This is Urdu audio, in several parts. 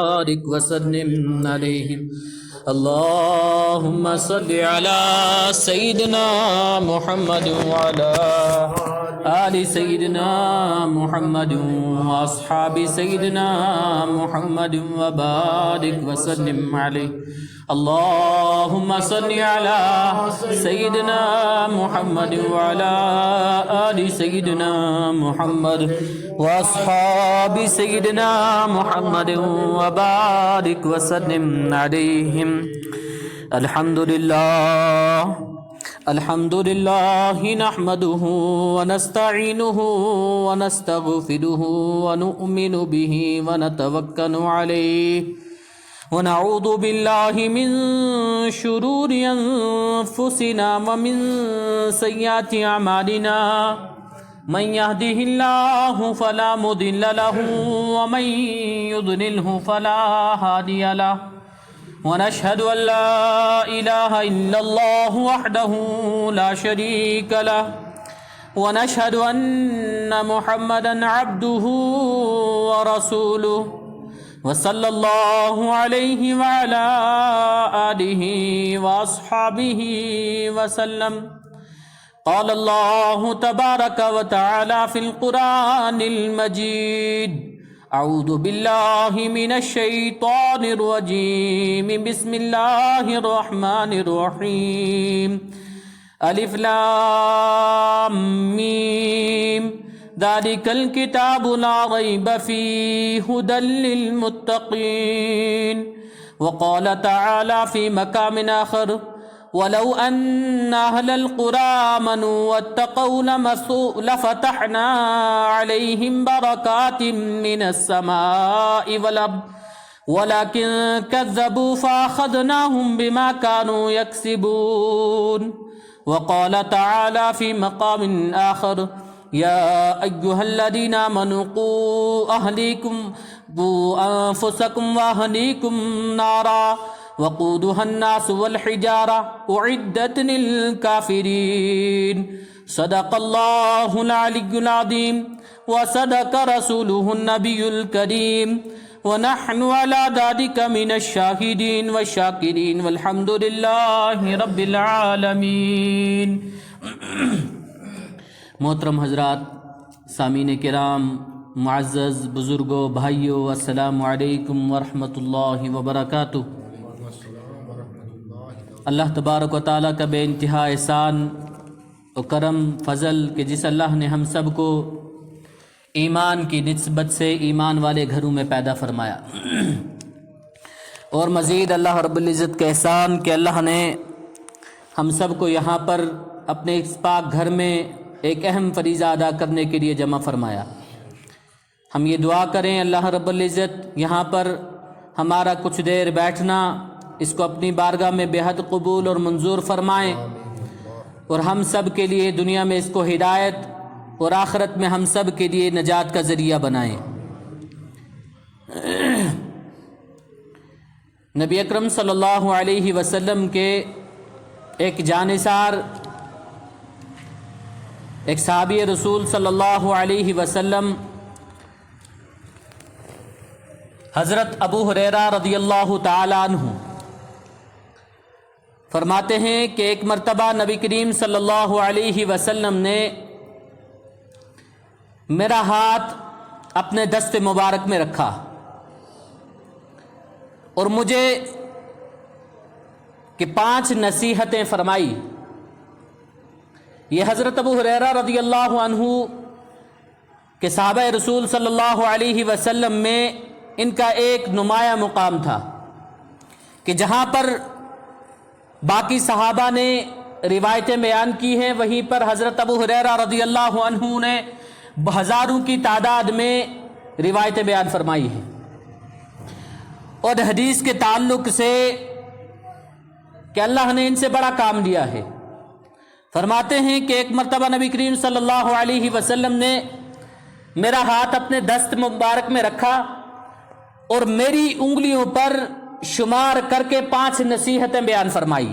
بارك وسلم عليهم. اللهم صل على سيدنا محمد وعلى آل سيدنا محمد وأصحاب سيدنا محمد وبارك وسلم عليه. اللهم صل على سيدنا محمد وعلى آل سيدنا محمد وأصحاب سيدنا محمد وبارك وسلم عليهم. الحمد لله نحمده ونستعينه ونستغفره ونؤمن به ونتوكل عليه ونعوذ بالله من شرور أنفسنا ومن سيئات أعمالنا. من يهده الله فلا مضل له ومن يضلله فلا هادي له. ونشهد أن لا إله إلا الله وحده لا شريك له. ونشهد أن محمدا عبده ورسوله. وصلى الله عليه وعلى آله وأصحابه وسلم. قال الله تبارك وتعالى في القرآن المجيد: أعوذ بالله من الشيطان الرجيم. بسم الله الرحمن الرحيم. ألف لام ميم. ذلك الكتاب لا ريب فيه هدى للمتقين. وقال تعالى في مقام آخر: ولو أن أهل القرى آمنوا واتقوا لفتحنا عليهم بركات من السماء والأرض ولكن كذبوا فأخذناهم بما كانوا يكسبون. وقال تعالى في مقام آخر: يا أيها الذين آمنوا قوا أنفسكم وأهليكم نارا وقودها الناس والحجارة أعدت للكافرين. صدق الله العلي العظيم وصدق رسوله النبي الكريم. ونحن على ذلك من الشاهدين والشاكرين والحمد لله رب العالمين. محترم حضرات، سامعین کرام، معزز بزرگوں، بھائیوں، السلام علیکم ورحمۃ اللہ وبرکاتہ. اللہ تبارک و تعالیٰ کا بے انتہا احسان و کرم فضل کہ جس اللہ نے ہم سب کو ایمان کی نسبت سے ایمان والے گھروں میں پیدا فرمایا، اور مزید اللہ رب العزت کا احسان کہ اللہ نے ہم سب کو یہاں پر اپنے اس پاک گھر میں ایک اہم فریضہ ادا کرنے کے لیے جمع فرمایا. ہم یہ دعا کریں اللہ رب العزت یہاں پر ہمارا کچھ دیر بیٹھنا اس کو اپنی بارگاہ میں بے حد قبول اور منظور فرمائیں، اور ہم سب کے لیے دنیا میں اس کو ہدایت اور آخرت میں ہم سب کے لیے نجات کا ذریعہ بنائیں. نبی اکرم صلی اللہ علیہ وسلم کے ایک جانثار، ایک صحابی رسول صلی اللہ علیہ وسلم حضرت ابو ہریرہ رضی اللہ تعالی عنہ فرماتے ہیں کہ ایک مرتبہ نبی کریم صلی اللہ علیہ وسلم نے میرا ہاتھ اپنے دست مبارک میں رکھا اور مجھے کہ 5 نصیحتیں فرمائی. یہ حضرت ابو ہریرہ رضی اللہ عنہ کہ صحابہ رسول صلی اللہ علیہ وسلم میں ان کا ایک نمایاں مقام تھا کہ جہاں پر باقی صحابہ نے روایتیں بیان کی ہیں، وہیں پر حضرت ابو ہریرہ رضی اللہ عنہ نے ہزاروں کی تعداد میں روایتیں بیان فرمائی ہیں. اور حدیث کے تعلق سے کہ اللہ نے ان سے بڑا کام لیا ہے. فرماتے ہیں کہ ایک مرتبہ نبی کریم صلی اللہ علیہ وسلم نے میرا ہاتھ اپنے دست مبارک میں رکھا اور میری انگلیوں پر شمار کر کے 5 نصیحتیں بیان فرمائی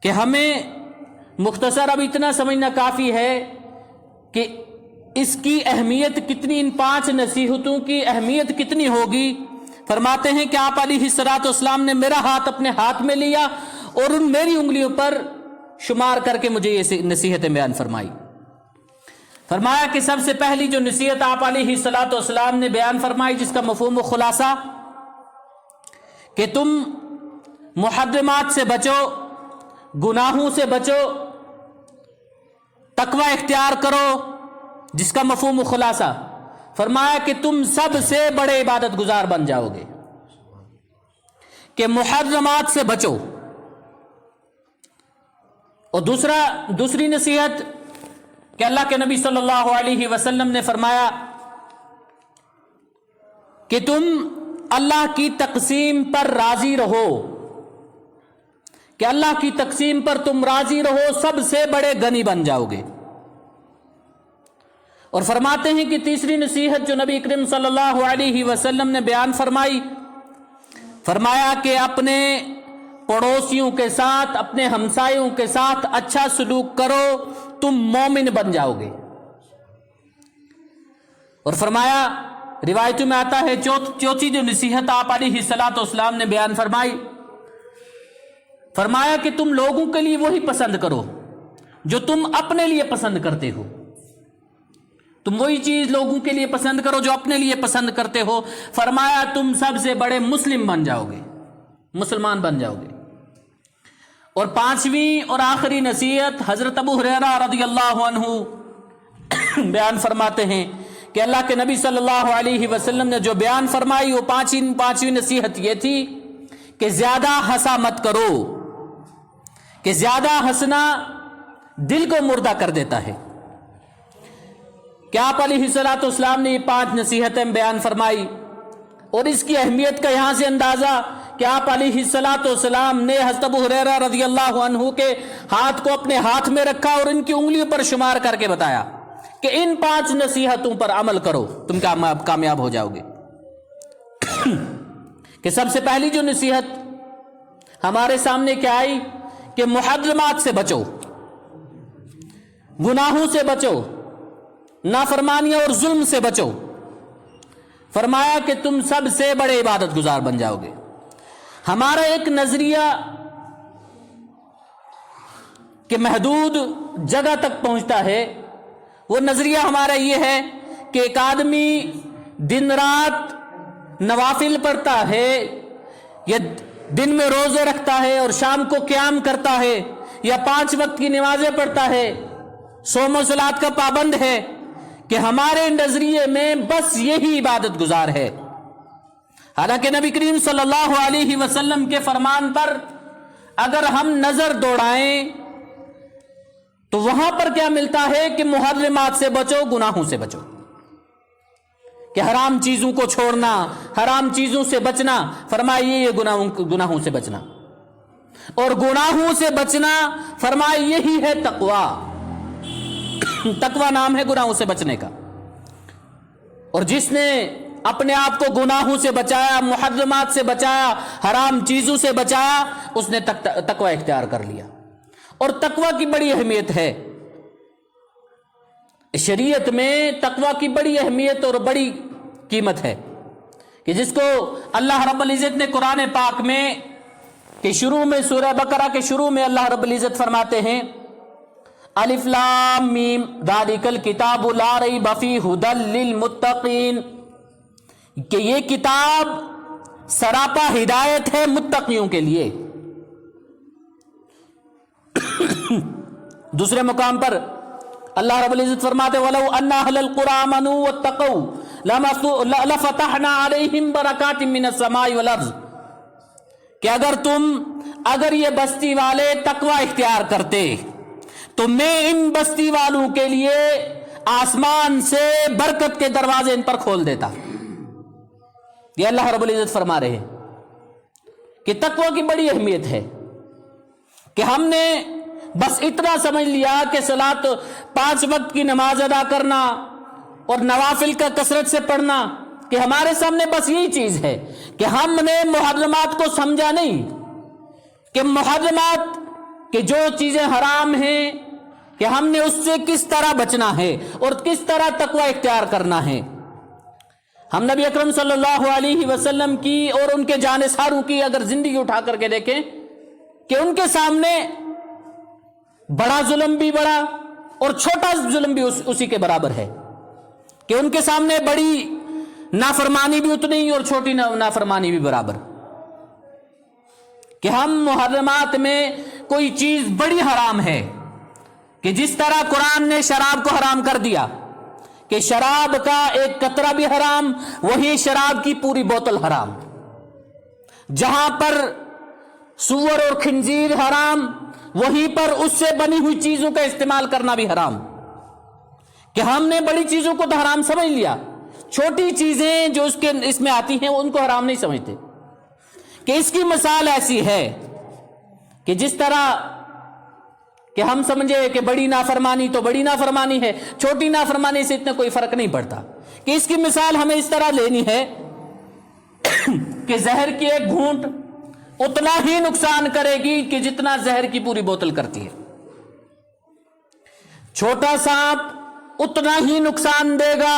کہ ہمیں مختصر اب اتنا سمجھنا کافی ہے کہ اس کی اہمیت کتنی، ان 5 نصیحتوں کی اہمیت کتنی ہوگی؟ فرماتے ہیں کہ آپ علیہ الصلوۃ والسلام نے میرا ہاتھ اپنے ہاتھ میں لیا اور ان میری انگلیوں پر شمار کر کے مجھے یہ نصیحتیں بیان فرمائی۔ فرمایا کہ سب سے پہلی جو نصیحت آپ علیہ الصلوۃ والسلام نے بیان فرمائی، جس کا مفہوم و خلاصہ کہ تم محرمات سے بچو، گناہوں سے بچو، تقوی اختیار کرو، جس کا مفہوم و خلاصہ فرمایا کہ تم سب سے بڑے عبادت گزار بن جاؤ گے، کہ محرمات سے بچو۔ اور دوسری نصیحت کہ اللہ کے نبی صلی اللہ علیہ وسلم نے فرمایا کہ تم اللہ کی تقسیم پر راضی رہو، کہ اللہ کی تقسیم پر تم راضی رہو، سب سے بڑے غنی بن جاؤ گے۔ اور فرماتے ہیں کہ تیسری نصیحت جو نبی کریم صلی اللہ علیہ وسلم نے بیان فرمائی، فرمایا کہ اپنے پڑوسیوں کے ساتھ، اپنے ہمسایوں کے ساتھ اچھا سلوک کرو، تم مومن بن جاؤ گے۔ اور فرمایا، روایتوں میں آتا ہے چوتھی جو نصیحت آپ علیہ الصلوۃ والسلام نے بیان فرمائی، فرمایا کہ تم لوگوں کے لیے وہی پسند کرو جو تم اپنے لیے پسند کرتے ہو، تم وہی چیز لوگوں کے لیے پسند کرو جو اپنے لیے پسند کرتے ہو۔ فرمایا تم سب سے بڑے مسلم بن جاؤ گے، مسلمان بن جاؤ گے۔ اور 5ویں اور آخری نصیحت حضرت ابو ہریرہ رضی اللہ عنہ بیان فرماتے ہیں کہ اللہ کے نبی صلی اللہ علیہ وسلم نے جو بیان فرمائی وہ پانچویں نصیحت یہ تھی کہ زیادہ ہنسا مت کرو، کہ زیادہ ہنسنا دل کو مردہ کر دیتا ہے۔ کہ آپ علیہ الصلوۃ والسلام نے یہ 5 نصیحتیں بیان فرمائی، اور اس کی اہمیت کا یہاں سے اندازہ کہ آپ علیہ الصلوۃ والسلام نے حضرت ابو ہریرہ رضی اللہ عنہ کے ہاتھ کو اپنے ہاتھ میں رکھا اور ان کی انگلیوں پر شمار کر کے بتایا کہ ان 5 نصیحتوں پر عمل کرو، تم کامیاب ہو جاؤ گے۔ کہ سب سے پہلی جو نصیحت ہمارے سامنے کیا آئی کہ محرمات سے بچو، گناہوں سے بچو، نافرمانیاں اور ظلم سے بچو۔ فرمایا کہ تم سب سے بڑے عبادت گزار بن جاؤ گے۔ ہمارا ایک نظریہ کہ محدود جگہ تک پہنچتا ہے، وہ نظریہ ہمارا یہ ہے کہ ایک آدمی دن رات نوافل پڑھتا ہے، یا دن میں روزے رکھتا ہے اور شام کو قیام کرتا ہے، یا 5 وقت کی نمازیں پڑھتا ہے، صوم و صلات کا پابند ہے، کہ ہمارے نظریے میں بس یہی عبادت گزار ہے۔ حالانکہ نبی کریم صلی اللہ علیہ وسلم کے فرمان پر اگر ہم نظر دوڑائیں تو وہاں پر کیا ملتا ہے کہ محرمات سے بچو، گناہوں سے بچو، کہ حرام چیزوں کو چھوڑنا، حرام چیزوں سے بچنا، فرمائیے یہ گناہوں سے بچنا، اور گناہوں سے بچنا فرمائے یہی ہے تقوی۔ تقوی نام ہے گناہوں سے بچنے کا۔ اور جس نے اپنے آپ کو گناہوں سے بچایا، محرمات سے بچایا، حرام چیزوں سے بچایا، اس نے تقوی اختیار کر لیا۔ اور تقوی کی بڑی اہمیت ہے شریعت میں، تقوی کی بڑی اہمیت اور بڑی قیمت ہے، کہ جس کو اللہ رب العزت نے قرآن پاک میں کہ شروع میں سورہ بقرہ کے شروع میں اللہ رب العزت فرماتے ہیں الف لام میم ذالک الکتاب لا ریب فیہ ھدی للمتقین، کہ یہ کتاب سراپا ہدایت ہے متقیوں کے لیے۔ دوسرے مقام پر اللہ رب العزت فرماتے وَلَوْ أَنَّ أَهْلَ الْقُرَىٰ آمَنُوا وَاتَّقَوْا لَفَتَحْنَا عَلَيْهِمْ بَرَكَاتٍ مِّنَ السَّمَاءِ وَالْأَرْضِ، کہ اگر یہ بستی والے تقوی اختیار کرتے تو میں ان بستی والوں کے لیے آسمان سے برکت کے دروازے ان پر کھول دیتا۔ یہ اللہ رب العزت فرما رہے ہیں کہ تقوی کی بڑی اہمیت ہے، کہ ہم نے بس اتنا سمجھ لیا کہ صلاۃ 5 وقت کی نماز ادا کرنا اور نوافل کا کثرت سے پڑھنا، کہ ہمارے سامنے بس یہی چیز ہے، کہ ہم نے محرمات کو سمجھا نہیں، کہ محرمات کہ جو چیزیں حرام ہیں، کہ ہم نے اس سے کس طرح بچنا ہے اور کس طرح تقوی اختیار کرنا ہے۔ ہم نبی اکرم صلی اللہ علیہ وسلم کی اور ان کے جانثاروں کی اگر زندگی اٹھا کر کے دیکھیں کہ ان کے سامنے بڑا ظلم بھی بڑا اور چھوٹا ظلم بھی اسی کے برابر ہے، کہ ان کے سامنے بڑی نافرمانی بھی اتنی ہی اور چھوٹی نافرمانی بھی برابر، کہ ہم محرمات میں کوئی چیز بڑی حرام ہے، کہ جس طرح قرآن نے شراب کو حرام کر دیا کہ شراب کا ایک قطرہ بھی حرام، وہی شراب کی پوری بوتل حرام، جہاں پر سور اور خنزیر حرام، وہیں پر اس سے بنی ہوئی چیزوں کا استعمال کرنا بھی حرام، کہ ہم نے بڑی چیزوں کو تو حرام سمجھ لیا، چھوٹی چیزیں جو اس میں آتی ہیں ان کو حرام نہیں سمجھتے۔ کہ اس کی مثال ایسی ہے کہ جس طرح کہ ہم سمجھے کہ بڑی نافرمانی تو بڑی نافرمانی ہے، چھوٹی نافرمانی سے اتنا کوئی فرق نہیں پڑتا، کہ اس کی مثال ہمیں اس طرح لینی ہے کہ زہر کی ایک گھونٹ اتنا ہی نقصان کرے گی کہ جتنا زہر کی پوری بوتل کرتی ہے، چھوٹا سانپ اتنا ہی نقصان دے گا،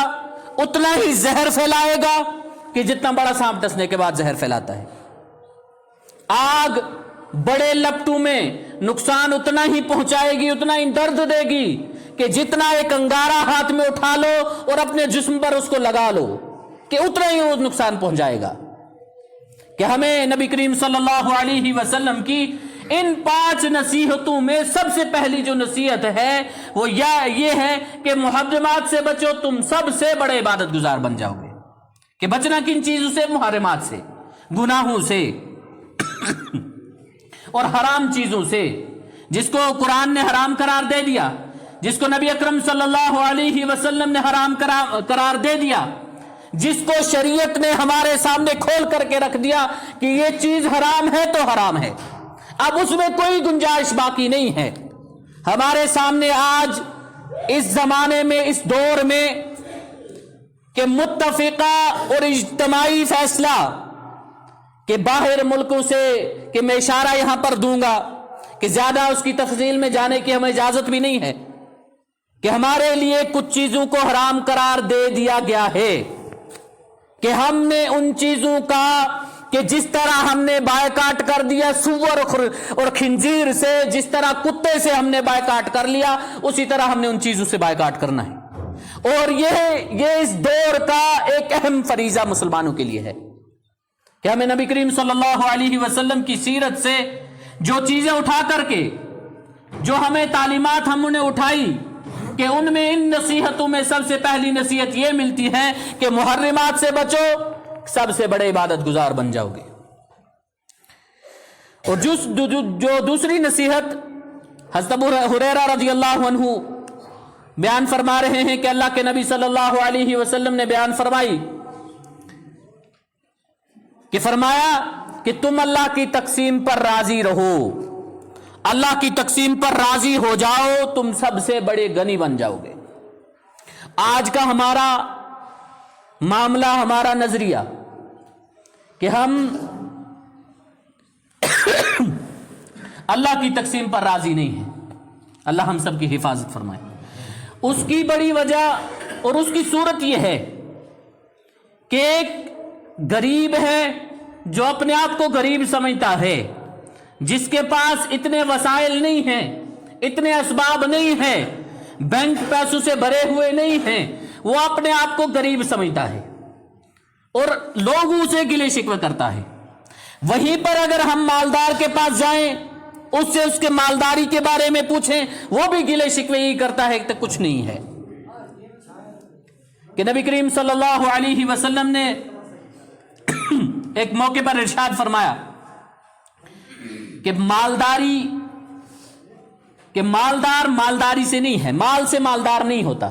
اتنا ہی زہر پھیلائے گا کہ جتنا بڑا سانپ ڈسنے کے بعد زہر پھیلاتا ہے، آگ بڑے لپٹوں میں نقصان اتنا ہی پہنچائے گی، اتنا ہی درد دے گی کہ جتنا ایک انگارہ ہاتھ میں اٹھا لو اور اپنے جسم پر اس کو لگا لو کہ اتنا ہی وہ نقصان پہنچائے گا۔ کہ ہمیں نبی کریم صلی اللہ علیہ وسلم کی ان 5 نصیحتوں میں سب سے پہلی جو نصیحت ہے وہ یہ ہے کہ محرمات سے بچو، تم سب سے بڑے عبادت گزار بن جاؤ گے۔ کہ بچنا کن چیزوں سے؟ محرمات سے، گناہوں سے اور حرام چیزوں سے، جس کو قرآن نے حرام قرار دے دیا، جس کو نبی اکرم صلی اللہ علیہ وسلم نے حرام قرار دے دیا، جس کو شریعت نے ہمارے سامنے کھول کر کے رکھ دیا کہ یہ چیز حرام ہے تو حرام ہے، اب اس میں کوئی گنجائش باقی نہیں ہے۔ ہمارے سامنے آج اس زمانے میں، اس دور میں کہ متفقہ اور اجتماعی فیصلہ کہ باہر ملکوں سے، کہ میں اشارہ یہاں پر دوں گا کہ زیادہ اس کی تفصیل میں جانے کی ہمیں اجازت بھی نہیں ہے، کہ ہمارے لیے کچھ چیزوں کو حرام قرار دے دیا گیا ہے، کہ ہم نے ان چیزوں کا، کہ جس طرح ہم نے بائیکاٹ کر دیا سور اور خنزیر سے، جس طرح کتے سے ہم نے بائیکاٹ کر لیا، اسی طرح ہم نے ان چیزوں سے بائیکاٹ کرنا ہے۔ اور یہ اس دور کا ایک اہم فریضہ مسلمانوں کے لیے ہے کہ ہمیں نبی کریم صلی اللہ علیہ وسلم کی سیرت سے جو چیزیں اٹھا کر کے، جو ہمیں تعلیمات ہم نے اٹھائی، کہ ان میں ان نصیحتوں میں سب سے پہلی نصیحت یہ ملتی ہے کہ محرمات سے بچو، سب سے بڑے عبادت گزار بن جاؤ گے۔ اور جو دوسری نصیحت حضرت ابو ہریرہ رضی اللہ عنہ بیان فرما رہے ہیں کہ اللہ کے نبی صلی اللہ علیہ وسلم نے بیان فرمائی کہ فرمایا کہ تم اللہ کی تقسیم پر راضی رہو، اللہ کی تقسیم پر راضی ہو جاؤ، تم سب سے بڑے غنی بن جاؤ گے۔ آج کا ہمارا معاملہ، ہمارا نظریہ کہ ہم اللہ کی تقسیم پر راضی نہیں ہیں، اللہ ہم سب کی حفاظت فرمائے۔ اس کی بڑی وجہ اور اس کی صورت یہ ہے کہ ایک غریب ہے جو اپنے آپ کو غریب سمجھتا ہے، جس کے پاس اتنے وسائل نہیں ہیں، اتنے اسباب نہیں ہیں، بینک پیسوں سے بھرے ہوئے نہیں ہیں، وہ اپنے آپ کو غریب سمجھتا ہے اور لوگوں سے گلے شکوے کرتا ہے۔ وہیں پر اگر ہم مالدار کے پاس جائیں، اس سے اس کے مالداری کے بارے میں پوچھیں، وہ بھی گلے شکوے ہی کرتا ہے کہ کچھ نہیں ہے۔ کہ نبی کریم صلی اللہ علیہ وسلم نے ایک موقع پر ارشاد فرمایا کہ مالدار مالداری سے نہیں ہے، مال سے مالدار نہیں ہوتا،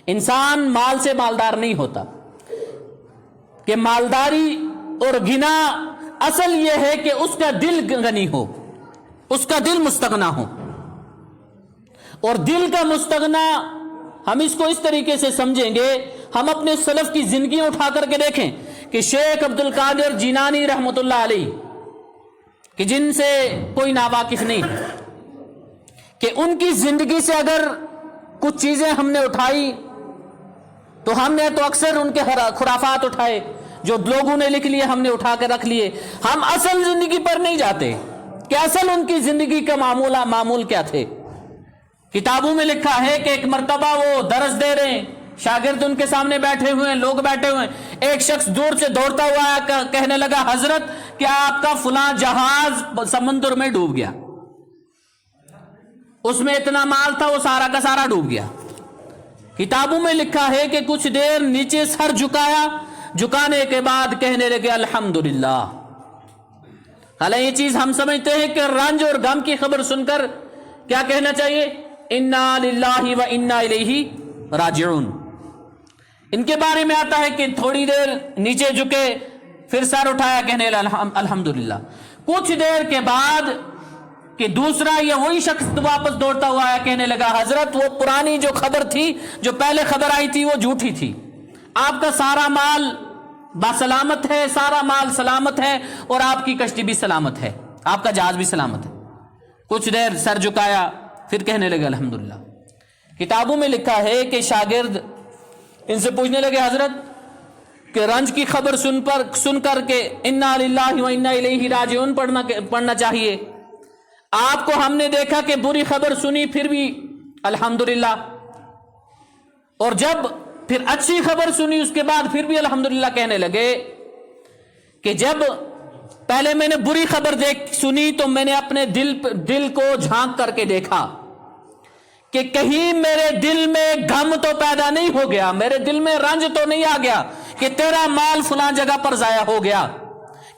انسان مال سے مالدار نہیں ہوتا، کہ مالداری اور غنا اصل یہ ہے کہ اس کا دل غنی ہو، اس کا دل مستغنا ہو۔ اور دل کا مستغنا ہم اس کو اس طریقے سے سمجھیں گے، ہم اپنے سلف کی زندگی اٹھا کر کے دیکھیں کہ شیخ عبد القادر جیلانی رحمۃ اللہ علیہ، کہ جن سے کوئی ناواقف نہیں ہے، کہ ان کی زندگی سے اگر کچھ چیزیں ہم نے اٹھائی تو ہم نے تو اکثر ان کے خرافات اٹھائے جو لوگوں نے لکھ لیے، ہم نے اٹھا کے رکھ لیے، ہم اصل زندگی پر نہیں جاتے کہ اصل ان کی زندگی کا معمول کیا تھے۔ کتابوں میں لکھا ہے کہ ایک مرتبہ وہ درس دے رہے ہیں، شاگرد ان کے سامنے بیٹھے ہوئے ہیں، لوگ بیٹھے ہوئے ہیں، ایک شخص دور سے دوڑتا ہوا آیا، کہنے لگا حضرت کیا آپ کا فلاں جہاز سمندر میں ڈوب گیا؟ اس میں اتنا مال تھا، وہ سارا کا سارا ڈوب گیا۔ کتابوں میں لکھا ہے کہ کچھ دیر نیچے سر جھکایا، جھکانے کے بعد کہنے لگے الحمدللہ۔ حالانکہ یہ چیز ہم سمجھتے ہیں کہ رنج اور غم کی خبر سن کر کیا کہنا چاہیے؟ انا للہ و انا الیہ راجعون۔ ان کے بارے میں آتا ہے کہ تھوڑی دیر نیچے جھکے، پھر سر اٹھایا، کہنے لگا الحمدللہ۔ کچھ دیر کے بعد کہ دوسرا یا وہی شخص واپس دوڑتا ہوا آیا، کہنے لگا حضرت وہ پرانی جو خبر تھی، جو پہلے خبر آئی تھی، وہ جھوٹی تھی، آپ کا سارا مال باسلامت ہے، سارا مال سلامت ہے، اور آپ کی کشتی بھی سلامت ہے، آپ کا جہاز بھی سلامت ہے۔ کچھ دیر سر جھکایا، پھر کہنے لگے الحمدللہ۔ کتابوں میں لکھا ہے کہ شاگرد ان سے پوچھنے لگے حضرت کہ رنج کی خبر سن کر کے انا للہ و انا الیہ راجعون پڑھنا چاہیے، آپ کو ہم نے دیکھا کہ بری خبر سنی پھر بھی الحمدللہ، اور جب پھر اچھی خبر سنی اس کے بعد پھر بھی الحمدللہ کہنے لگے کہ جب پہلے میں نے بری خبر سنی تو میں نے اپنے دل کو جھانک کر کے دیکھا کہ کہیں میرے دل میں غم تو پیدا نہیں ہو گیا، میرے دل میں رنج تو نہیں آ گیا کہ تیرا مال فلاں جگہ پر ضائع ہو گیا،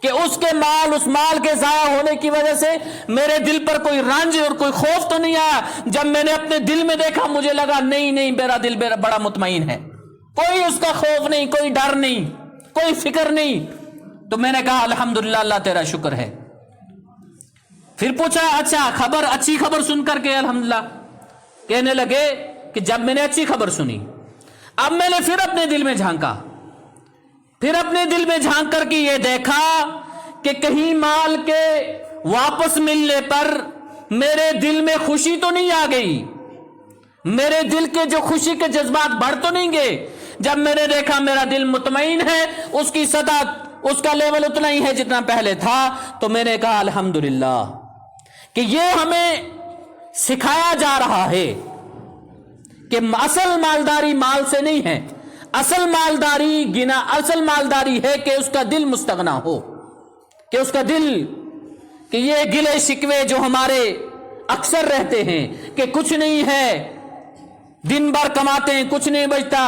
کہ اس مال کے ضائع ہونے کی وجہ سے میرے دل پر کوئی رنج اور کوئی خوف تو نہیں آیا۔ جب میں نے اپنے دل میں دیکھا مجھے لگا نہیں میرا دل بڑا مطمئن ہے، کوئی اس کا خوف نہیں، کوئی ڈر نہیں، کوئی فکر نہیں، تو میں نے کہا الحمدللہ اللہ تیرا شکر ہے۔ پھر پوچھا اچھا اچھی خبر سن کر کے الحمدللہ، کہنے لگے کہ جب میں نے اچھی خبر سنی، اب میں نے پھر اپنے دل میں جھانکا، پھر اپنے دل میں جھانک کر کے یہ دیکھا کہ کہیں مال کے واپس ملنے پر میرے دل میں خوشی تو نہیں آ گئی، میرے دل کے جو خوشی کے جذبات بڑھ تو نہیں گئے۔ جب میں نے دیکھا میرا دل مطمئن ہے، اس کی سطح، اس کا لیول اتنا ہی ہے جتنا پہلے تھا، تو میں نے کہا الحمدللہ۔ کہ یہ ہمیں سکھایا جا رہا ہے کہ اصل مالداری مال سے نہیں ہے، اصل مالداری ہے کہ اس کا دل مستغنا ہو، کہ اس کا دل، کہ یہ گلے شکوے جو ہمارے اکثر رہتے ہیں کہ کچھ نہیں ہے، دن بھر کماتے ہیں کچھ نہیں بچتا،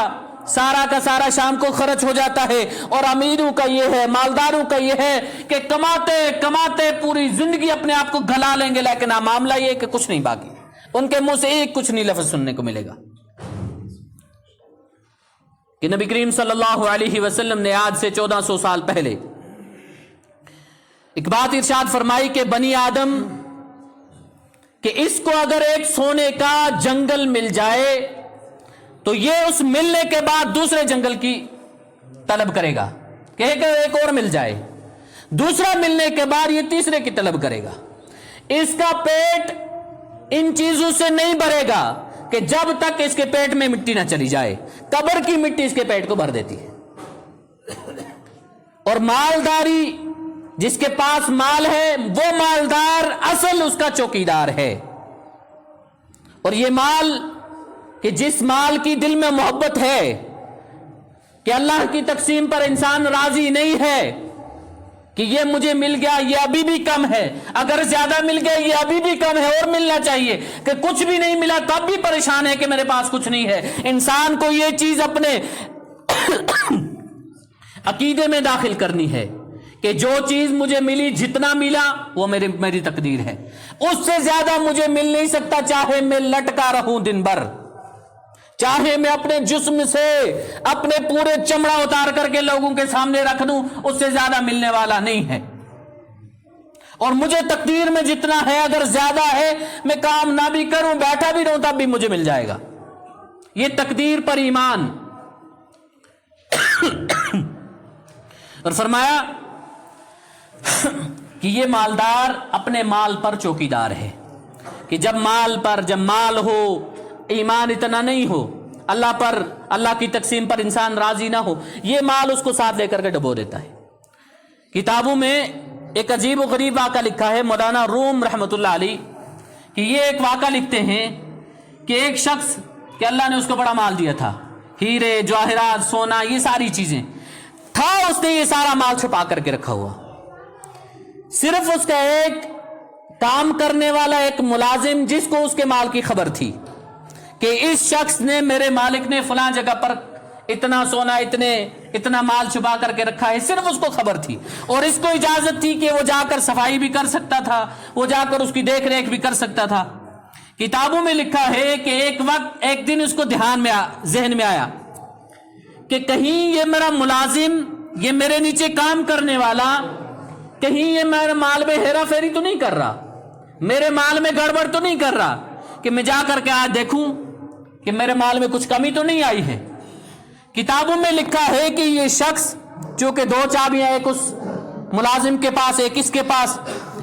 سارا کا سارا شام کو خرچ ہو جاتا ہے، اور امیروں کا یہ ہے، مالداروں کا یہ ہے کہ کماتے پوری زندگی اپنے آپ کو گھلا لیں گے، لیکن معاملہ یہ کہ کچھ نہیں باقی، ان کے منہ سے ایک کچھ نہیں لفظ سننے کو ملے گا۔ کہ نبی کریم صلی اللہ علیہ وسلم نے آج سے 1400 سال پہلے ایک بات ارشاد فرمائی کہ بنی آدم کہ اس کو اگر ایک سونے کا جنگل مل جائے تو یہ اس ملنے کے بعد دوسرے جنگل کی طلب کرے گا، کہے کہ ایک اور مل جائے، دوسرا ملنے کے بعد یہ تیسرے کی طلب کرے گا۔ اس کا پیٹ ان چیزوں سے نہیں بھرے گا کہ جب تک اس کے پیٹ میں مٹی نہ چلی جائے، قبر کی مٹی اس کے پیٹ کو بھر دیتی ہے۔ اور مالداری، جس کے پاس مال ہے وہ مالدار اصل اس کا چوکیدار ہے، اور یہ مال کہ جس مال کی دل میں محبت ہے کہ اللہ کی تقسیم پر انسان راضی نہیں ہے کہ یہ مجھے مل گیا یہ ابھی بھی کم ہے، اگر زیادہ مل گیا یہ ابھی بھی کم ہے اور ملنا چاہیے، کہ کچھ بھی نہیں ملا تب بھی پریشان ہے کہ میرے پاس کچھ نہیں ہے۔ انسان کو یہ چیز اپنے عقیدے میں داخل کرنی ہے کہ جو چیز مجھے ملی، جتنا ملا وہ میری تقدیر ہے، اس سے زیادہ مجھے مل نہیں سکتا، چاہے میں لٹکا رہوں دن بھر، چاہے میں اپنے جسم سے اپنے پورے چمڑا اتار کر کے لوگوں کے سامنے رکھ دوں، اس سے زیادہ ملنے والا نہیں ہے۔ اور مجھے تقدیر میں جتنا ہے اگر زیادہ ہے، میں کام نہ بھی کروں، بیٹھا بھی رہوں، تب بھی مجھے مل جائے گا۔ یہ تقدیر پر ایمان۔ اور فرمایا کہ یہ مالدار اپنے مال پر چوکیدار ہے، کہ جب مال ہو ایمان اتنا نہیں ہو، اللہ پر، اللہ کی تقسیم پر انسان راضی نہ ہو، یہ مال اس کو ساتھ لے کر کے ڈبو دیتا ہے۔ کتابوں میں ایک عجیب و غریب واقعہ لکھا ہے مولانا روم رحمۃ اللہ علیہ، کہ یہ ایک واقعہ لکھتے ہیں کہ ایک شخص کہ اللہ نے اس کو بڑا مال دیا تھا، ہیرے جواہرات سونا یہ ساری چیزیں تھا، اس نے یہ سارا مال چھپا کر کے رکھا ہوا، صرف اس کا ایک کام کرنے والا ایک ملازم جس کو اس کے مال کی خبر تھی کہ اس شخص نے، میرے مالک نے فلاں جگہ پر اتنا سونا اتنا مال چھپا کر کے رکھا ہے، صرف اس کو خبر تھی، اور اس کو اجازت تھی کہ وہ جا کر صفائی بھی کر سکتا تھا، وہ جا کر اس کی دیکھ ریکھ بھی کر سکتا تھا۔ کتابوں میں لکھا ہے کہ ایک دن اس کو ذہن میں آیا کہ کہیں یہ میرا ملازم، یہ میرے نیچے کام کرنے والا، کہیں یہ میرے مال میں ہیرا پھیری تو نہیں کر رہا، میرے مال میں گڑبڑ تو نہیں کر رہا، کہ میں جا کر کے آج دیکھوں کہ میرے مال میں کچھ کمی تو نہیں آئی ہے۔ کتابوں میں لکھا ہے کہ یہ شخص، چونکہ دو چابیاں، ایک اس ملازم کے پاس ایک اس کے پاس،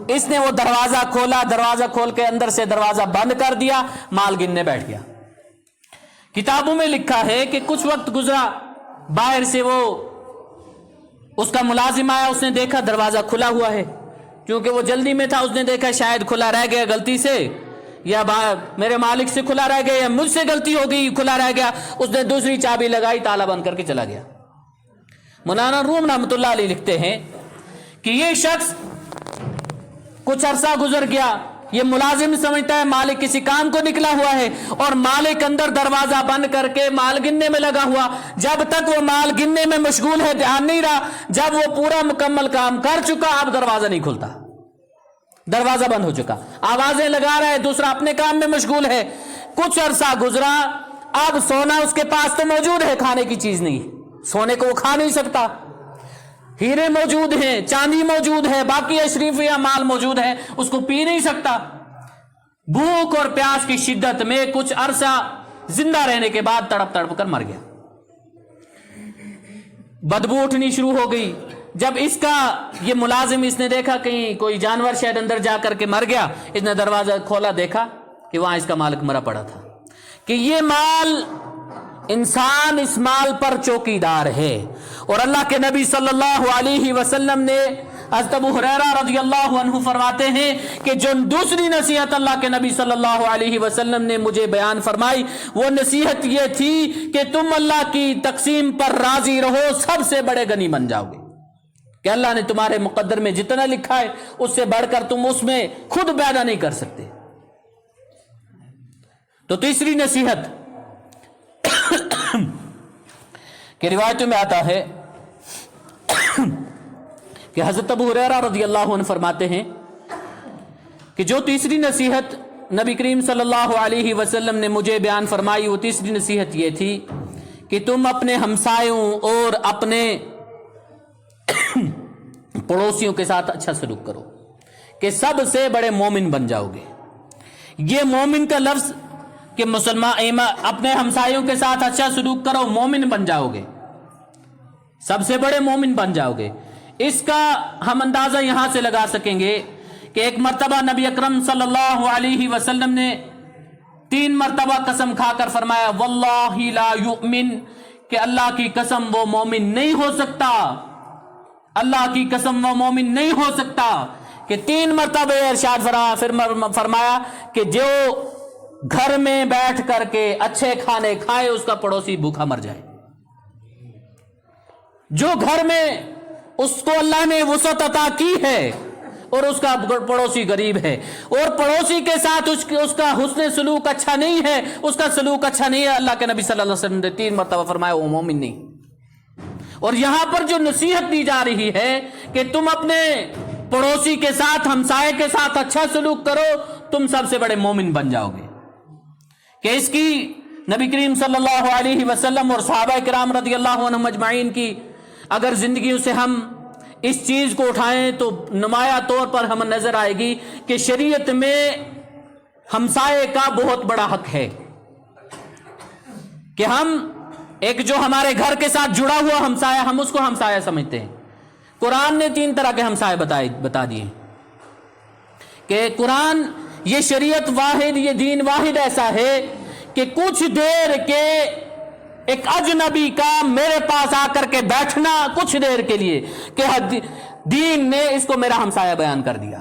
اس نے وہ دروازہ کھولا، دروازہ کھول کے اندر سے دروازہ بند کر دیا، مال گننے بیٹھ گیا۔ کتابوں میں لکھا ہے کہ کچھ وقت گزرا، باہر سے وہ اس کا ملازم آیا، اس نے دیکھا دروازہ کھلا ہوا ہے، کیونکہ وہ جلدی میں تھا، اس نے دیکھا شاید کھلا رہ گیا غلطی سے، یا میرے مالک سے کھلا رہ گیا، یا مجھ سے غلطی ہو گئی کھلا رہ گیا، اس نے دوسری چابی لگائی، تالا بند کر کے چلا گیا۔ مولانا روم رحمۃ اللہ علیہ لکھتے ہیں کہ یہ شخص کچھ عرصہ گزر گیا، یہ ملازم سمجھتا ہے مالک کسی کام کو نکلا ہوا ہے، اور مالک اندر دروازہ بند کر کے مال گننے میں لگا ہوا، جب تک وہ مال گننے میں مشغول ہے دھیان نہیں رہا، جب وہ پورا مکمل کام کر چکا اب دروازہ نہیں کھلتا، دروازہ بند ہو چکا، آوازیں لگا رہا ہے، دوسرا اپنے کام میں مشغول ہے۔ کچھ عرصہ گزرا، اب سونا اس کے پاس تو موجود ہے، کھانے کی چیز نہیں، سونے کو وہ کھا نہیں سکتا، ہیرے موجود ہیں، چاندی موجود ہے، باقی اشریف یا مال موجود ہے، اس کو پی نہیں سکتا۔ بھوک اور پیاس کی شدت میں کچھ عرصہ زندہ رہنے کے بعد تڑپ تڑپ کر مر گیا، بدبو اٹھنی شروع ہو گئی۔ جب اس کا یہ ملازم، اس نے دیکھا کہیں کوئی جانور شاید اندر جا کر کے مر گیا، اس نے دروازہ کھولا، دیکھا کہ وہاں اس کا مالک مرا پڑا تھا، کہ یہ مال، انسان اس مال پر چوکیدار ہے۔ اور اللہ کے نبی صلی اللہ علیہ وسلم نے، حضرت ابو ہریرہ رضی اللہ عنہ فرماتے ہیں کہ جو دوسری نصیحت اللہ کے نبی صلی اللہ علیہ وسلم نے مجھے بیان فرمائی، وہ نصیحت یہ تھی کہ تم اللہ کی تقسیم پر راضی رہو، سب سے بڑے غنی بن جاؤ گے، کہ اللہ نے تمہارے مقدر میں جتنا لکھا ہے اس سے بڑھ کر تم اس میں خود پیدا نہیں کر سکتے۔ تو تیسری نصیحت کہ روایتوں میں آتا ہے کہ حضرت ابو ہریرہ رضی اللہ عنہ فرماتے ہیں کہ جو تیسری نصیحت نبی کریم صلی اللہ علیہ وسلم نے مجھے بیان فرمائی، وہ تیسری نصیحت یہ تھی کہ تم اپنے ہمسایوں اور اپنے پڑوسیوں کے ساتھ اچھا سلوک کرو، کہ سب سے بڑے مومن بن جاؤ گے۔ یہ مومن کا لفظ کہ مسلمان اپنے ہمسایوں کے ساتھ اچھا سلوک کرو، مومن بن جاؤ گے، سب سے بڑے مومن بن جاؤ گے۔ اس کا ہم اندازہ یہاں سے لگا سکیں گے کہ ایک مرتبہ نبی اکرم صلی اللہ علیہ وسلم نے 3 مرتبہ قسم کھا کر فرمایا واللہ لا یؤمن، کہ اللہ کی قسم وہ مومن نہیں ہو سکتا، اللہ کی قسم وہ مومن نہیں ہو سکتا، کہ 3 مرتبہ ارشاد فرمایا کہ جو گھر میں بیٹھ کر کے اچھے کھانے کھائے اس کا پڑوسی بھوکا مر جائے، جو گھر میں اس کو اللہ نے وسعت عطا کی ہے اور اس کا پڑوسی غریب ہے، اور پڑوسی کے ساتھ اس کا حسن سلوک اچھا نہیں ہے، اس کا سلوک اچھا نہیں ہے، اللہ کے نبی صلی اللہ علیہ وسلم نے 3 مرتبہ فرمایا وہ مومن نہیں۔ اور یہاں پر جو نصیحت دی جا رہی ہے کہ تم اپنے پڑوسی کے ساتھ، ہمسائے کے ساتھ اچھا سلوک کرو، تم سب سے بڑے مومن بن جاؤ گے، کہ اس کی نبی کریم صلی اللہ علیہ وسلم اور صحابہ کرام رضی اللہ عنہم اجمعین کی اگر زندگیوں سے ہم اس چیز کو اٹھائیں تو نمایاں طور پر ہمیں نظر آئے گی کہ شریعت میں ہمسائے کا بہت بڑا حق ہے، کہ ہم ایک جو ہمارے گھر کے ساتھ جڑا ہوا ہمسایہ، ہم اس کو ہمسایہ سمجھتے ہیں۔ قرآن نے 3 طرح کے ہمسائے بتا دیے، کہ قرآن یہ شریعت واحد، یہ دین واحد ایسا ہے کہ کچھ دیر کے ایک اجنبی کا میرے پاس آ کر کے بیٹھنا کچھ دیر کے لیے کہ دین نے اس کو میرا ہمسایہ بیان کر دیا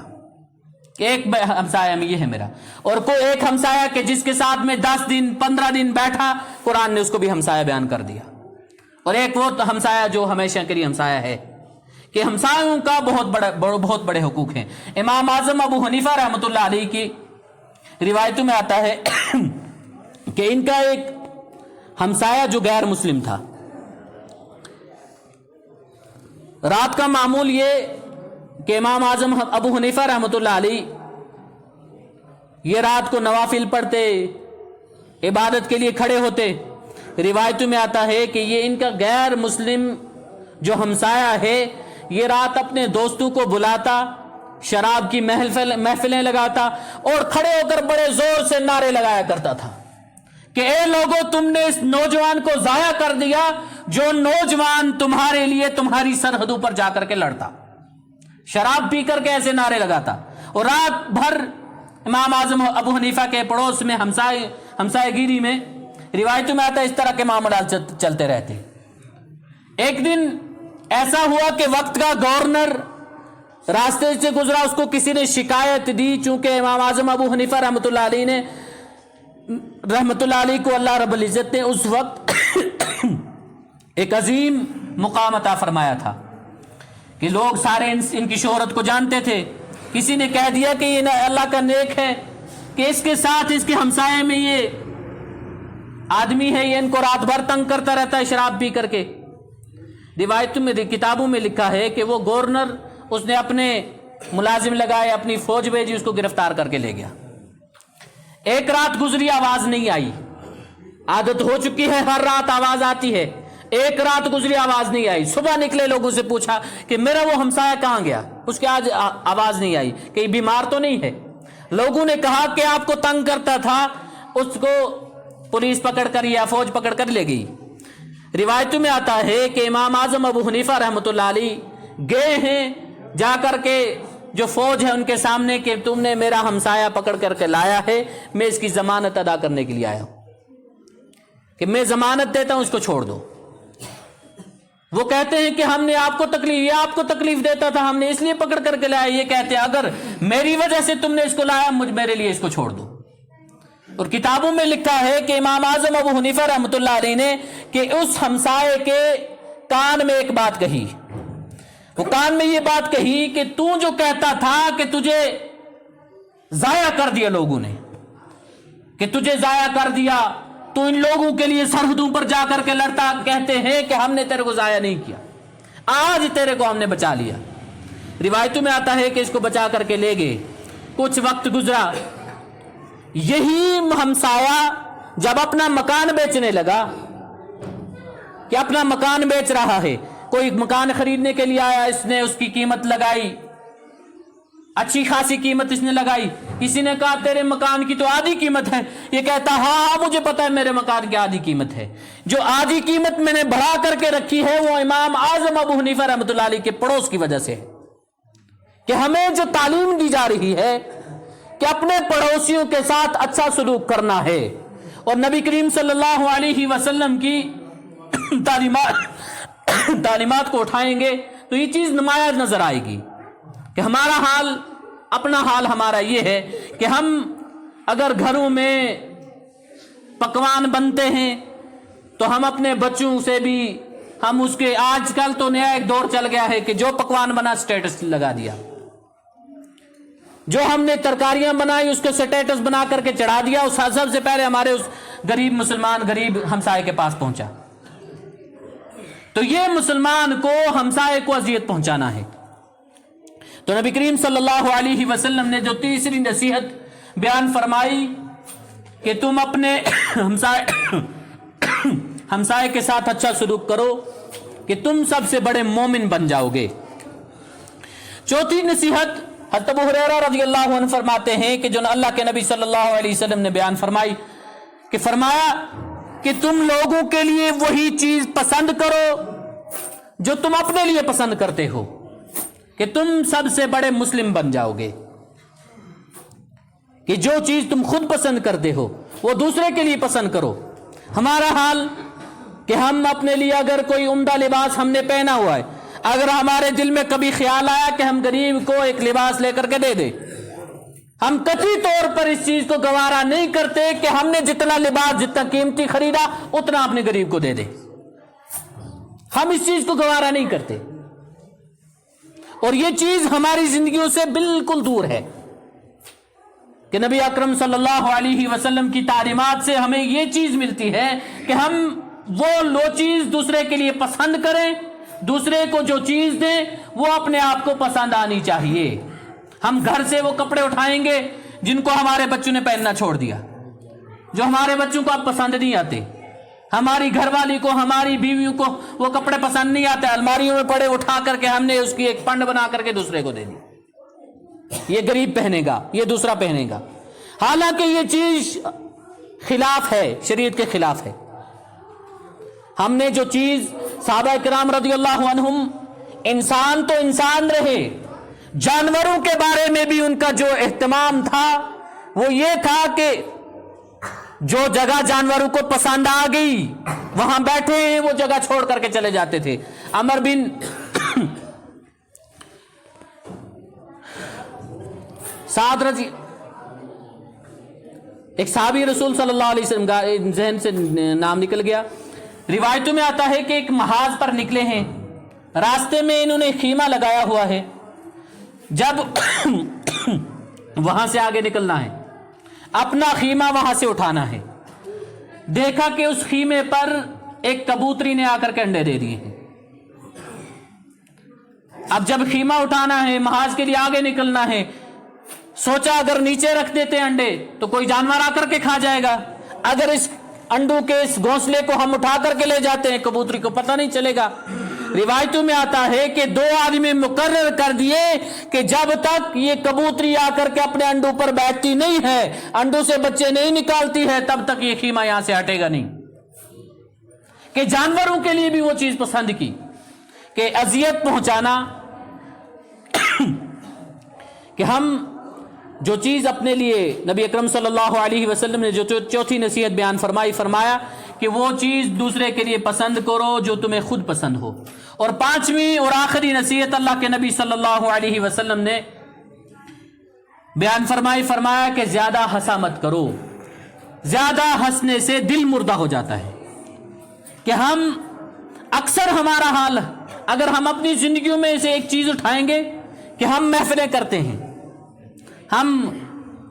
کہ ایک ہمسایہ میں یہ ہے میرا، اور کوئی ایک ہمسایہ کہ جس کے ساتھ میں 10 دن 15 دن بیٹھا، قرآن نے اس کو بھی ہمسایہ بیان کر دیا، اور ایک وہ ہمسایہ جو ہمیشہ کے لیے ہمسایہ ہے کہ ہمسایوں کا بہت بڑے حقوق ہیں۔ امام اعظم ابو حنیفہ رحمۃ اللہ علیہ کی روایتوں میں آتا ہے کہ ان کا ایک ہمسایہ جو غیر مسلم تھا، رات کا معمول یہ کہ امام اعظم ابو حنیفہ رحمۃ اللہ علیہ یہ رات کو نوافل پڑھتے، عبادت کے لیے کھڑے ہوتے۔ روایتوں میں آتا ہے کہ یہ ان کا غیر مسلم جو ہمسایہ ہے یہ رات اپنے دوستوں کو بلاتا، شراب کی محفلیں لگاتا اور کھڑے ہو کر بڑے زور سے نعرے لگایا کرتا تھا کہ اے لوگو، تم نے اس نوجوان کو ضائع کر دیا جو نوجوان تمہارے لیے تمہاری سرحدوں پر جا کر کے لڑتا، شراب پی کر کے ایسے نعرے لگاتا، اور رات بھر امام اعظم ابو حنیفہ کے پڑوس میں ہمسایہ گیری میں روایتوں میں آتا ہے اس طرح کے معاملات چلتے رہتے۔ ایک دن ایسا ہوا کہ وقت کا گورنر راستے سے گزرا، اس کو کسی نے شکایت دی، چونکہ امام اعظم ابو حنیفہ رحمۃ اللہ علیہ نے کو اللہ رب العزت نے اس وقت ایک عظیم مقام عطا فرمایا تھا کہ لوگ سارے ان کی شہرت کو جانتے تھے۔ کسی نے کہہ دیا کہ یہ اللہ کا نیک ہے کہ اس کے ساتھ اس کے ہمسائے میں یہ آدمی ہے، یہ ان کو رات بھر تنگ کرتا رہتا ہے شراب پی کر کے۔ روایتوں میں کتابوں میں لکھا ہے کہ وہ گورنر اس نے اپنے ملازم لگائے، اپنی فوج بھیجی، اس کو گرفتار کر کے لے گیا۔ ایک رات گزری، آواز نہیں آئی، عادت ہو چکی ہے ہر رات آواز آتی ہے، ایک رات گزری آواز نہیں آئی۔ صبح نکلے، لوگوں سے پوچھا کہ میرا وہ ہمسایہ کہاں گیا، اس کی آج آواز نہیں آئی، کہیں بیمار تو نہیں ہے؟ لوگوں نے کہا کہ آپ کو تنگ کرتا تھا، اس کو پولیس پکڑ کر یا فوج پکڑ کر لے گئی۔ روایتوں میں آتا ہے کہ امام اعظم ابو حنیفہ رحمۃ اللہ علیہ گئے ہیں، جا کر کے جو فوج ہے ان کے سامنے کہ تم نے میرا ہمسایہ پکڑ کر کے لایا ہے، میں اس کی ضمانت ادا کرنے کے لیے آیا ہوں کہ میں ضمانت دیتا ہوں، اس کو چھوڑ دو۔ وہ کہتے ہیں کہ ہم نے آپ کو تکلیف دیتا تھا، ہم نے اس لیے پکڑ کر کے لایا۔ یہ کہتے ہیں اگر میری وجہ سے تم نے اس کو لایا، میرے لیے اس کو چھوڑ دو۔ اور کتابوں میں لکھا ہے کہ امام اعظم ابو حنیفہ رحمۃ اللہ علیہ نے کہ اس ہمسائے کے کان میں ایک بات کہی، وہ کان میں یہ بات کہی کہ تو جو کہتا تھا کہ تجھے ضائع کر دیا لوگوں نے، کہ تجھے ضائع کر دیا، تو ان لوگوں کے لیے سرحدوں پر جا کر کے لڑتا، کہتے ہیں کہ ہم نے تیرے کو ضائع نہیں کیا، آج تیرے کو ہم نے بچا لیا۔ روایتوں میں آتا ہے کہ اس کو بچا کر کے لے گئے۔ کچھ وقت گزرا، یہی ہمسایہ جب اپنا مکان بیچنے لگا، کہ اپنا مکان بیچ رہا ہے، کوئی مکان خریدنے کے لیے آیا، اس نے اس کی قیمت لگائی، اچھی خاصی قیمت اس نے لگائی۔ کسی نے کہا تیرے مکان کی تو آدھی قیمت ہے، یہ کہتا ہاں مجھے پتا ہے میرے مکان کی آدھی قیمت ہے۔ جو آدھی قیمت میں نے بڑھا کر کے رکھی ہے وہ امام اعظم ابو حنیفہ رحمۃ اللہ علیہ کے پڑوس کی وجہ سے ہے، کہ ہمیں جو تعلیم دی جا رہی ہے کہ اپنے پڑوسیوں کے ساتھ اچھا سلوک کرنا ہے، اور نبی کریم صلی اللہ علیہ وسلم کی تعلیمات کو اٹھائیں گے تو یہ چیز نمایاں نظر آئے گی کہ ہمارا حال، اپنا حال ہمارا یہ ہے کہ ہم اگر گھروں میں پکوان بنتے ہیں تو ہم اپنے بچوں سے بھی ہم اس کے، آج کل تو نیا ایک دور چل گیا ہے کہ جو پکوان بنا سٹیٹس لگا دیا، جو ہم نے ترکاریاں بنائی اس کے سٹیٹس بنا کر کے چڑھا دیا، اس سب سے پہلے ہمارے اس غریب مسلمان غریب ہمسائے کے پاس پہنچا۔ تو یہ مسلمان کو، ہمسائے کو اذیت پہنچانا ہے۔ تو نبی کریم صلی اللہ علیہ وسلم نے جو تیسری نصیحت بیان فرمائی کہ تم اپنے ہمسائے کے ساتھ اچھا سلوک کرو کہ تم سب سے بڑے مومن بن جاؤ گے۔ چوتھی نصیحت حضرت ابو ہریرہ رضی اللہ عنہ فرماتے ہیں کہ جو اللہ کے نبی صلی اللہ علیہ وسلم نے بیان فرمائی، کہ فرمایا کہ تم لوگوں کے لیے وہی چیز پسند کرو جو تم اپنے لیے پسند کرتے ہو، کہ تم سب سے بڑے مسلم بن جاؤ گے۔ کہ جو چیز تم خود پسند کرتے ہو وہ دوسرے کے لیے پسند کرو۔ ہمارا حال کہ ہم اپنے لیے اگر کوئی عمدہ لباس ہم نے پہنا ہوا ہے، اگر ہمارے دل میں کبھی خیال آیا کہ ہم غریب کو ایک لباس لے کر کے دے دیں، ہم قطعی طور پر اس چیز کو گوارا نہیں کرتے کہ ہم نے جتنا لباس جتنا قیمتی خریدا اتنا اپنے غریب کو دے دیں۔ ہم اس چیز کو گوارا نہیں کرتے، اور یہ چیز ہماری زندگیوں سے بالکل دور ہے کہ نبی اکرم صلی اللہ علیہ وسلم کی تعلیمات سے ہمیں یہ چیز ملتی ہے کہ ہم وہ چیز دوسرے کے لیے پسند کریں، دوسرے کو جو چیز دیں وہ اپنے آپ کو پسند آنی چاہیے۔ ہم گھر سے وہ کپڑے اٹھائیں گے جن کو ہمارے بچوں نے پہننا چھوڑ دیا، جو ہمارے بچوں کو اب پسند نہیں آتے، ہماری گھر والی کو، ہماری بیویوں کو وہ کپڑے پسند نہیں آتے، الماریوں میں پڑے اٹھا کر کے ہم نے اس کی ایک پنڈ بنا کر کے دوسرے کو دے دی، یہ غریب پہنے گا، یہ دوسرا پہنے گا، حالانکہ یہ چیز خلاف ہے، شریعت کے خلاف ہے۔ ہم نے جو چیز صحابہ کرام رضی اللہ عنہم انسان تو انسان رہے، جانوروں کے بارے میں بھی ان کا جو اہتمام تھا وہ یہ تھا کہ جو جگہ جانوروں کو پسند آ گئی وہاں بیٹھے ہیں وہ جگہ چھوڑ کر کے چلے جاتے تھے۔ عمر بن سعد رضی، ایک صحابی رسول صلی اللہ علیہ وسلم کا ذہن سے نام نکل گیا، روایتوں میں آتا ہے کہ ایک محاذ پر نکلے ہیں، راستے میں انہوں نے خیمہ لگایا ہوا ہے، جب وہاں سے آگے نکلنا ہے اپنا خیمہ وہاں سے اٹھانا ہے، دیکھا کہ اس خیمے پر ایک کبوتری نے آ کر کے انڈے دے دیے ہیں۔ اب جب خیمہ اٹھانا ہے، محاذ کے لیے آگے نکلنا ہے، سوچا اگر نیچے رکھ دیتے انڈے تو کوئی جانور آ کر کے کھا جائے گا، اگر اس انڈوں کے اس گھونسلے کو ہم اٹھا کر کے لے جاتے ہیں کبوتری کو پتہ نہیں چلے گا۔ روایتوں میں آتا ہے کہ 2 آدمی مقرر کر دیے کہ جب تک یہ کبوتری آ کر کے اپنے انڈوں پر بیٹھتی نہیں ہے، انڈوں سے بچے نہیں نکالتی ہے، تب تک یہ خیمہ یہاں سے ہٹے گا نہیں۔ کہ جانوروں کے لیے بھی وہ چیز پسند کی کہ اذیت پہنچانا، کہ ہم جو چیز اپنے لیے نبی اکرم صلی اللہ علیہ وسلم نے جو چوتھی نصیحت بیان فرمایا کہ وہ چیز دوسرے کے لیے پسند کرو جو تمہیں خود پسند ہو۔ اور 5ویں اور آخری نصیحت اللہ کے نبی صلی اللہ علیہ وسلم نے بیان فرمایا کہ زیادہ ہنسا مت کرو، زیادہ ہنسنے سے دل مردہ ہو جاتا ہے۔ کہ ہم اکثر ہمارا حال، اگر ہم اپنی زندگیوں میں سے ایک چیز اٹھائیں گے کہ ہم محفلیں کرتے ہیں، ہم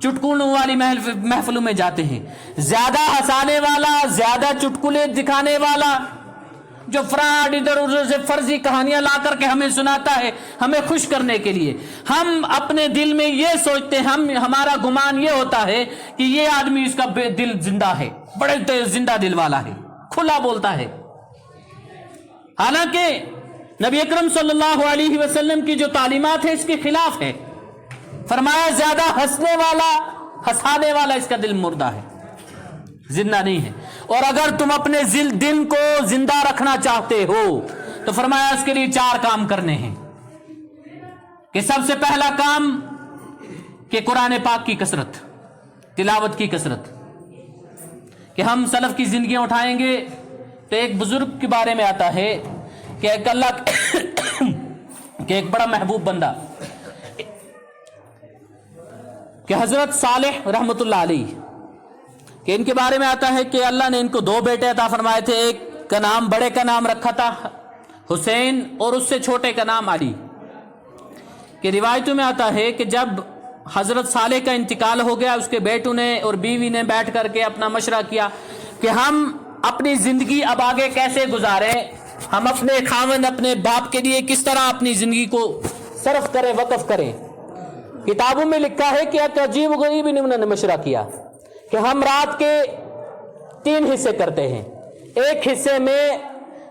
چٹکلوں والی محفلوں میں جاتے ہیں، زیادہ ہنسانے والا، زیادہ چٹکلے دکھانے والا، جو فراڈ ادھر ادھر سے فرضی کہانیاں لا کر کے ہمیں سناتا ہے ہمیں خوش کرنے کے لیے، ہم اپنے دل میں یہ سوچتے ہیں، ہمارا گمان یہ ہوتا ہے کہ یہ آدمی اس کا دل زندہ ہے، بڑے زندہ دل والا ہے، کھلا بولتا ہے، حالانکہ نبی اکرم صلی اللہ علیہ وسلم کی جو تعلیمات ہے اس کے خلاف ہے۔ فرمایا زیادہ ہنسنے والا، ہنسانے والا اس کا دل مردہ ہے، زندہ نہیں ہے۔ اور اگر تم اپنے دل کو زندہ رکھنا چاہتے ہو تو فرمایا اس کے لیے 4 کام کرنے ہیں۔ کہ سب سے پہلا کام کہ قرآن پاک کی کثرت، تلاوت کی کثرت، کہ ہم سلف کی زندگیاں اٹھائیں گے تو ایک بزرگ کے بارے میں آتا ہے کہ ایک اللہ کہ ایک بڑا محبوب بندہ کہ حضرت صالح رحمت اللہ علیہ، کہ ان کے بارے میں آتا ہے کہ اللہ نے ان کو 2 بیٹے عطا فرمائے تھے، ایک کا نام بڑے کا نام رکھا تھا حسین اور اس سے چھوٹے کا نام علی۔ کہ روایتوں میں آتا ہے کہ جب حضرت صالح کا انتقال ہو گیا، اس کے بیٹوں نے اور بیوی نے بیٹھ کر کے اپنا مشورہ کیا کہ ہم اپنی زندگی اب آگے کیسے گزاریں، ہم اپنے خاوند اپنے باپ کے لیے کس طرح اپنی زندگی کو صرف کریں، وقف کریں۔ کتابوں میں لکھا ہے کہ ایک عجیب و غریب انہوں نے مشورہ کیا کہ ہم رات کے 3 حصے کرتے ہیں، ایک حصے میں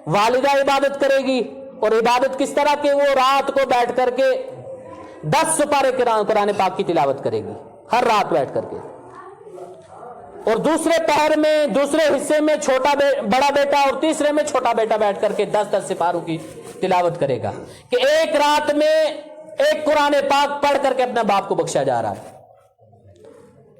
والدہ عبادت کرے گی، اور عبادت کس طرح کہ وہ رات کو بیٹھ کر کے 10 سپارے قرآن پاک کی تلاوت کرے گی ہر رات بیٹھ کر کے، اور دوسرے پہر میں دوسرے حصے میں بڑا بیٹا اور تیسرے میں چھوٹا بیٹا بیٹھ کر کے 10 سپاروں کی تلاوت کرے گا، کہ ایک رات میں ایک قرآن پاک پڑھ کر کے اپنے باپ کو بخشا جا رہا ہے۔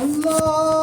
Allah